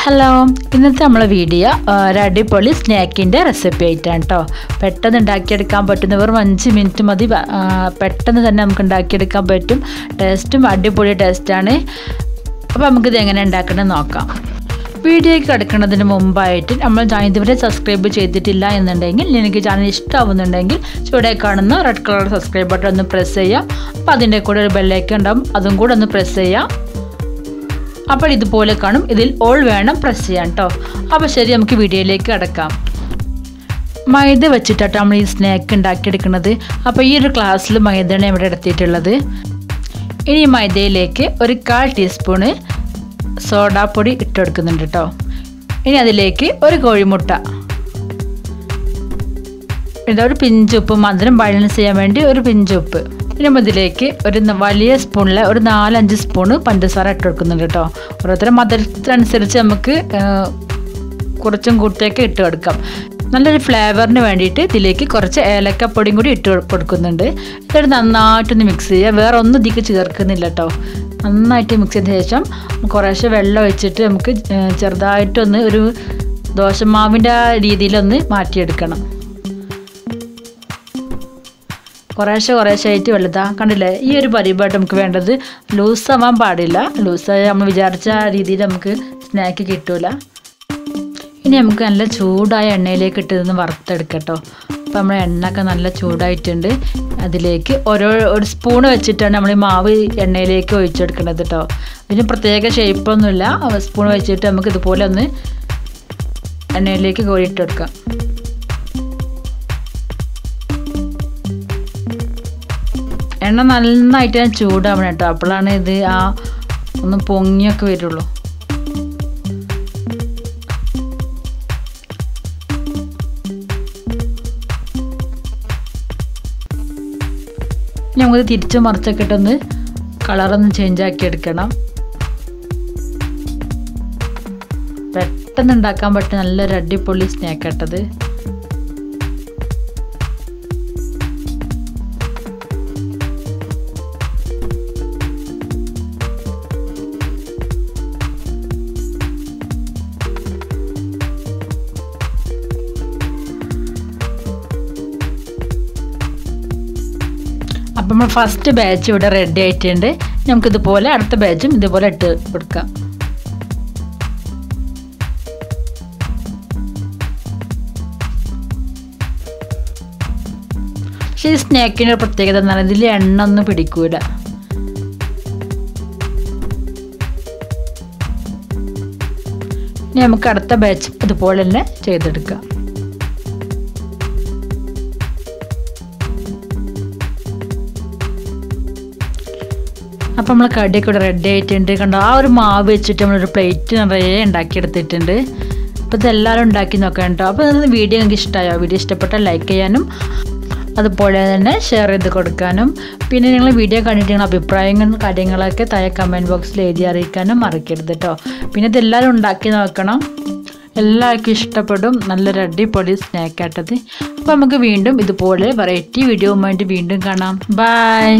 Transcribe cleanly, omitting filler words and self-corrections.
Hello, ഇന്നത്തെ നമ്മളെ video ഒരു അടിപൊളി സ്നാക്കിൻ്റെ റെസിപ്പി ആയിട്ടാണ് കേട്ടോ. പെട്ടെന്ന് ഉണ്ടാക്കിയെടുക്കാൻ പറ്റുന്ന വെറും 5 മിനിറ്റ് മതി. പെട്ടെന്ന് തന്നെ നമുക്ക് ഉണ്ടാക്കിയെടുക്കാൻ പറ്റും. ടേസ്റ്റും അടിപൊളി ടേസ്റ്റാണ്. അപ്പോൾ നമുക്കിത് എങ്ങനെ ഉണ്ടാക്കണമെന്ന് നോക്കാം. വീഡിയോയ്ക്ക് കിടക്കുന്നതിന് മുമ്പായിട്ട് നമ്മൾ ഇതുവരെ സബ്സ്ക്രൈബ് ചെയ്തിട്ടില്ല എന്നുണ്ടെങ്കിൽ, എനിക്ക് ചാനൽ ഇഷ്ടമാവുന്നുണ്ടെങ്കിൽ ചുവടെ കാണുന്ന റെഡ് കളർ സബ്സ്ക്രൈബ് ബട്ടൺ ഒന്ന് പ്രസ് ചെയ്യാം. അപ്പോൾ അതിൻ്റെ കൂടെ ഒരു ബെല്ലൈക്കൺ ഉണ്ടാവും, അതും കൂടെ ഒന്ന് പ്രസ് ചെയ്യാം. അപ്പോൾ ഇതുപോലെ കാണും. ഇതിൽ ഓൾ വേണം പ്രസ് ചെയ്യാൻ കേട്ടോ. അപ്പോൾ ശരി, നമുക്ക് വീഡിയോയിലേക്ക് കിടക്കാം. മൈദ വെച്ചിട്ടാണ് നമ്മൾ ഈ സ്നാക്ക് ഉണ്ടാക്കിയെടുക്കുന്നത്. അപ്പോൾ ഈ ഒരു ഗ്ലാസ്സിൽ മൈദയാണ് ഇവിടെ എടുത്തിട്ടുള്ളത്. ഇനി മൈദയിലേക്ക് ഒരു 1/4 ടീസ്പൂണ് സോഡാപ്പൊടി ഇട്ടെടുക്കുന്നുണ്ട് കേട്ടോ. ഇനി അതിലേക്ക് ഒരു കോഴിമുട്ട, ഒരു പിഞ്ച് ഉപ്പ്, മധുരം ബാലൻസ് ചെയ്യാൻ വേണ്ടി ഒരു പിഞ്ച് ഉപ്പ്. പിന്നെ ഇതിലേക്ക് ഒരു വലിയ സ്പൂണിൽ ഒരു 4-5 സ്പൂണ് പഞ്ചസാര ഇട്ട് കൊടുക്കുന്നുണ്ട് കേട്ടോ. ഓരോരുത്തരുടെ മധുരത്തിനനുസരിച്ച് നമുക്ക് കുറച്ചും കൂട്ടിയൊക്കെ ഇട്ട് കൊടുക്കാം. നല്ലൊരു ഫ്ലേവറിന് വേണ്ടിയിട്ട് ഇതിലേക്ക് കുറച്ച് ഏലക്കപ്പൊടിയും കൂടി ഇട്ട് കൊടുക്കുന്നുണ്ട്. എന്നിട്ട് നന്നായിട്ടൊന്ന് മിക്സ് ചെയ്യുക. വേറെ ഒന്നും ഇതിലേക്ക് ചേർക്കുന്നില്ല കേട്ടോ. നന്നായിട്ട് മിക്സ് ചെയ്ത ശേഷം കുറേശ്ശെ വെള്ളം ഒഴിച്ചിട്ട് നമുക്ക് ചെറുതായിട്ടൊന്ന് ഒരു ദോശമാവിൻ്റെ രീതിയിലൊന്ന് മാറ്റിയെടുക്കണം. കുറേശ്ശെ ആയിട്ട് വലുതാ കണ്ടില്ലേ. ഈ ഒരു പരിപാടി നമുക്ക് വേണ്ടത്. ലൂസാവാൻ പാടില്ല. ലൂസായി നമ്മൾ വിചാരിച്ച രീതിയിൽ നമുക്ക് സ്നാക്ക് കിട്ടൂല. ഇനി നമുക്ക് നല്ല ചൂടായ എണ്ണയിലേക്ക് ഇട്ടതൊന്ന് വറുത്തെടുക്കട്ടോ. അപ്പോൾ നമ്മുടെ എണ്ണയൊക്കെ നല്ല ചൂടായിട്ടുണ്ട്. അതിലേക്ക് ഒരു സ്പൂണ് വെച്ചിട്ടാണ് നമ്മൾ ഈ മാവ് എണ്ണയിലേക്ക് ഒഴിച്ചെടുക്കേണ്ടത് കേട്ടോ. ഇതിന് പ്രത്യേക ഷേപ്പൊന്നുമില്ല. സ്പൂൺ വെച്ചിട്ട് നമുക്ക് ഇതുപോലെ ഒന്ന് എണ്ണയിലേക്ക് കോരിയിട്ടെടുക്കാം. എണ്ണ നന്നായിട്ട് ചൂടാവണം കേട്ടോ. അപ്പോഴാണ് ഇത് ഒന്ന് പൊങ്ങിയൊക്കെ വരുള്ളൂ. നമുക്ക് തിരിച്ച് മറിച്ചൊക്കെ ഇട്ടൊന്ന് കളറൊന്ന് ചേഞ്ച് ആക്കി എടുക്കണം. പെട്ടെന്ന് ഉണ്ടാക്കാൻ പറ്റുന്ന നല്ലൊരു അടിപൊളി സ്നാക്ക് ആട്ടത്. അപ്പം നമ്മൾ ഫസ്റ്റ് ബാച്ച് ഇവിടെ റെഡി ആയിട്ടുണ്ട്. നമുക്കിതുപോലെ അടുത്ത ബാച്ചും ഇതുപോലെ ഇട്ട് കൊടുക്കാം. പക്ഷേ ഈ സ്നാക്കിൻ്റെ പ്രത്യേകത എന്ന് പറഞ്ഞാൽ ഇതിൽ എണ്ണ ഒന്നും പിടിക്കൂല. ഇനി നമുക്ക് അടുത്ത ബാച്ച് ഇതുപോലെ തന്നെ ചെയ്തെടുക്കാം. അപ്പം നമ്മൾ കടിയൊക്കെ ഇവിടെ റെഡി ആയിട്ടുണ്ട്. കണ്ടോ, ആ ഒരു മാവ് വെച്ചിട്ട് നമ്മളൊരു പ്ലേറ്റ് നിറയെ ഉണ്ടാക്കിയെടുത്തിട്ടുണ്ട്. അപ്പോൾ ഇതെല്ലാവരും ഉണ്ടാക്കി നോക്കാം കേട്ടോ. അപ്പോൾ വീഡിയോ നിങ്ങൾക്ക് ഇഷ്ടമായോ? വീഡിയോ ഇഷ്ടപ്പെട്ടാൽ ലൈക്ക് ചെയ്യാനും അതുപോലെ തന്നെ ഷെയർ ചെയ്ത് കൊടുക്കാനും, പിന്നെ നിങ്ങൾ വീഡിയോ കണ്ടിട്ട് നിങ്ങളുടെ അഭിപ്രായങ്ങളും കാര്യങ്ങളൊക്കെ താഴെ കമൻറ്റ് ബോക്സിൽ എഴുതി അറിയിക്കാനും മറക്കരുത് കേട്ടോ. പിന്നെ ഇതെല്ലാവരും ഉണ്ടാക്കി നോക്കണം. എല്ലാവർക്കും ഇഷ്ടപ്പെടും. നല്ലൊരു അടിപൊളി സ്നാക്കാട്ടത്. അപ്പോൾ നമുക്ക് വീണ്ടും ഇതുപോലെ വെറൈറ്റി വീഡിയോയുമായിട്ട് വീണ്ടും കാണാം. ബൈ.